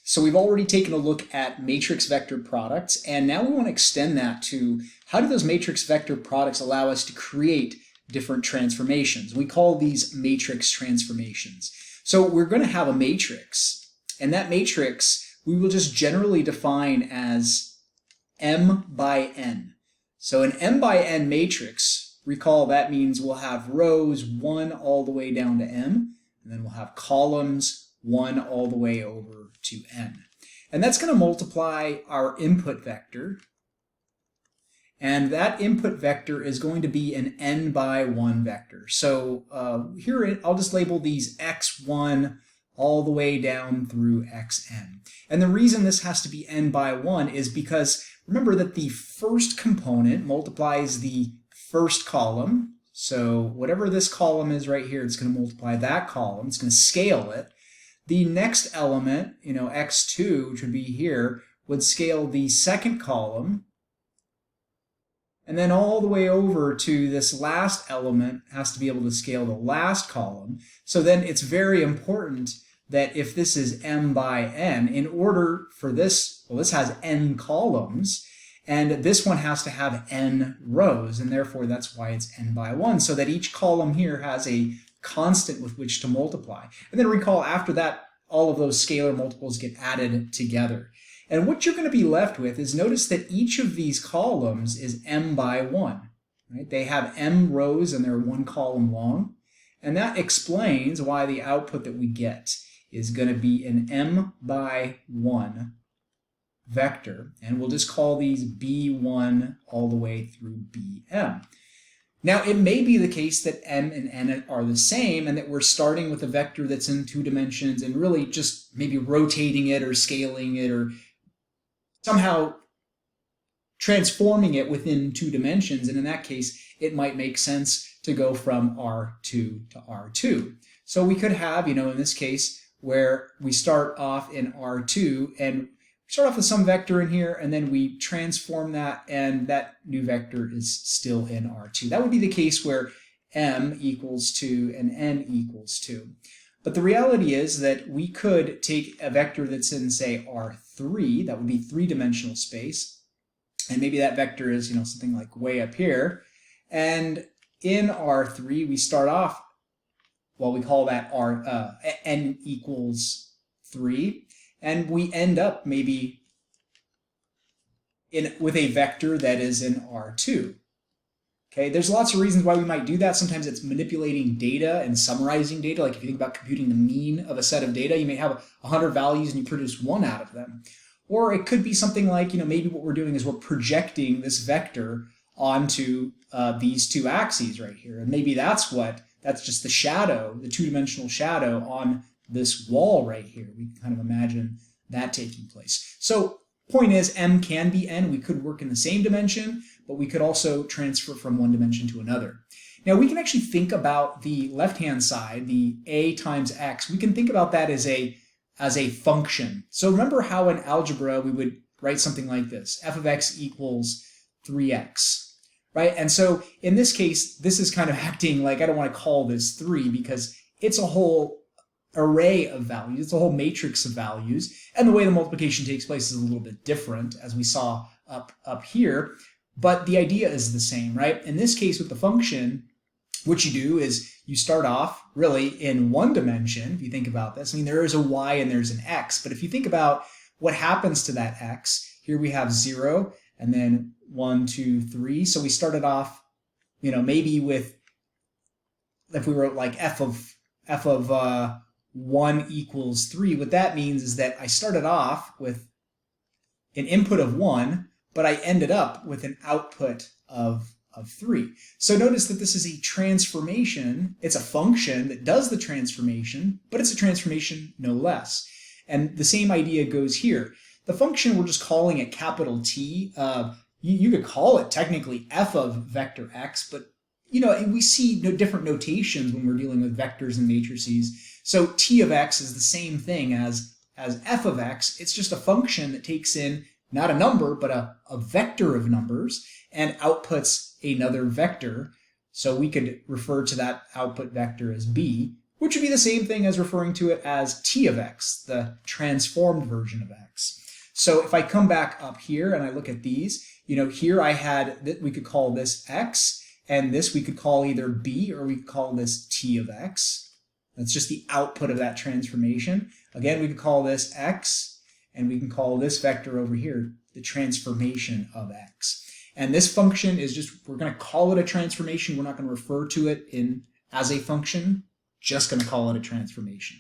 So we've already taken a look at matrix vector products, and now we want to extend that to how do those matrix vector products allow us to create different transformations. We call these matrix transformations. So we're going to have a matrix, and that matrix we will just generally define as M by N. So an M by N matrix, recall that means we'll have rows 1 all the way down to M, and then we'll have columns 1 all the way over to N. And that's going to multiply our input vector. And that input vector is going to be an n by 1 vector. So here I'll just label these x1 all the way down through xn. And the reason this has to be n by 1 is because remember that the first component multiplies the first column. So whatever this column is right here, it's going to multiply that column. It's going to scale it. The next element, x2, which would be here, would scale the second column. And then all the way over to this last element has to be able to scale the last column. So then it's very important that if this is m by n, in order for this, well, this has n columns, and this one has to have n rows, and therefore that's why it's n by 1, so that each column here has a constant with which to multiply. And then recall after that, all of those scalar multiples get added together. And what you're going to be left with is notice that each of these columns is m by 1. Right? They have m rows and they're 1 column long. And that explains why the output that we get is going to be an m by 1 vector. And we'll just call these b1 all the way through bm. Now, it may be the case that m and n are the same and that we're starting with a vector that's in 2 dimensions and really just maybe rotating it or scaling it or somehow transforming it within 2 dimensions. And in that case, it might make sense to go from R2 to R2. So we could have, in this case, where we start off in R2 and start off with some vector in here, and then we transform that, and that new vector is still in R2. That would be the case where m equals 2 and n equals 2. But the reality is that we could take a vector that's in, say, R3, that would be 3-dimensional space, and maybe that vector is, something like way up here, and in R3 we start off, well, we call that n equals 3, and we end up maybe with a vector that is in R2. Okay, there's lots of reasons why we might do that. Sometimes it's manipulating data and summarizing data. Like if you think about computing the mean of a set of data, you may have 100 values and you produce 1 out of them. Or it could be something like, maybe what we're doing is we're projecting this vector onto these 2 axes right here. And maybe that's just the shadow, the 2-dimensional shadow on this wall right here. We can kind of imagine that taking place. So point is, m can be n. We could work in the same dimension, but we could also transfer from one dimension to another. Now we can actually think about the left-hand side, the a times x. We can think about that as a function. So remember how in algebra we would write something like this: f of x equals 3x, right? And so in this case, this is kind of acting like, I don't want to call this 3 because it's a whole array of values. It's a whole matrix of values. And the way the multiplication takes place is a little bit different, as we saw up here. But the idea is the same, right? In this case with the function, what you do is you start off really in 1 dimension. If you think about this, there is a y and there's an x. But if you think about what happens to that x, here we have 0 and then 1, 2, 3. So we started off, maybe with, if we wrote like f of 1 equals 3, what that means is that I started off with an input of 1, but I ended up with an output of 3. So notice that this is a transformation. It's a function that does the transformation, but it's a transformation no less. And the same idea goes here. The function, we're just calling it capital T. You could call it technically f of vector x, but we see different notations when we're dealing with vectors and matrices. So t of x is the same thing as f of x. It's just a function that takes in not a number, but a vector of numbers and outputs another vector. So we could refer to that output vector as b, which would be the same thing as referring to it as t of x, the transformed version of x. So if I come back up here and I look at these, here I had, we could call this x, and this we could call either b, or we could call this t of x. That's just the output of that transformation. Again, we could call this x, and we can call this vector over here the transformation of x. And this function is just, we're going to call it a transformation. We're not going to refer to it as a function, just going to call it a transformation.